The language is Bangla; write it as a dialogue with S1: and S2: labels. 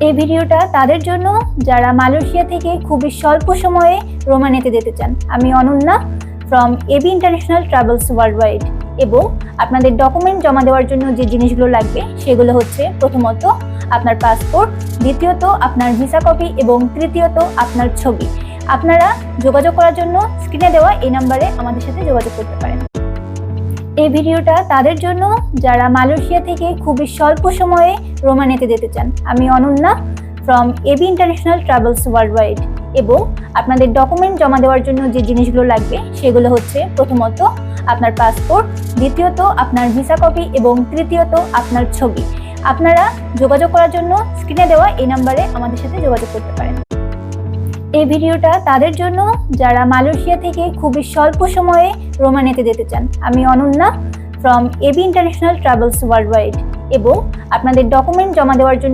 S1: এই ভিডিওটা তাদের জন্য যারা মালয়েশিয়া থেকে খুবই স্বল্প সময়ে রোমানিয়াতে যেতে চান। আমি Ananya from AB international travels worldwide. এবং আপনাদের ডকুমেন্ট জমা দেওয়ার জন্য যে জিনিসগুলো লাগবে সেগুলো হচ্ছে প্রথমত আপনার পাসপোর্ট, দ্বিতীয়ত আপনার ভিসা কপি এবং তৃতীয়ত আপনার ছবি। আপনারা যোগাযোগ করার জন্য স্ক্রিনে দেওয়া এই নাম্বারে আমাদের সাথে যোগাযোগ করতে পারেন। এই ভিডিওটা তাদের জন্য যারা মালয়েশিয়া থেকে খুবই স্বল্প সময়ে রোমানিয়াতে যেতে চান। আমি Ananya from AB international travels worldwide. এবং আপনাদের ডকুমেন্ট জমা দেওয়ার জন্য যে জিনিসগুলো লাগবে সেগুলো হচ্ছে প্রথমত আপনার পাসপোর্ট, দ্বিতীয়ত আপনার ভিসা কপি এবং তৃতীয়ত আপনার ছবি। আপনারা যোগাযোগ করার জন্য স্ক্রিনে দেওয়া এই নাম্বারে আমাদের সাথে যোগাযোগ করতে পারেন। এই ভিডিওটা তাদের জন্য যারা মালয়েশিয়া থেকে খুবই স্বল্প সময়ে রোমানিয়াতে যেতে চান। আমি Ananya from AB international travels worldwide. এবং আপনাদের ডকুমেন্ট জমা দেওয়ার জন্য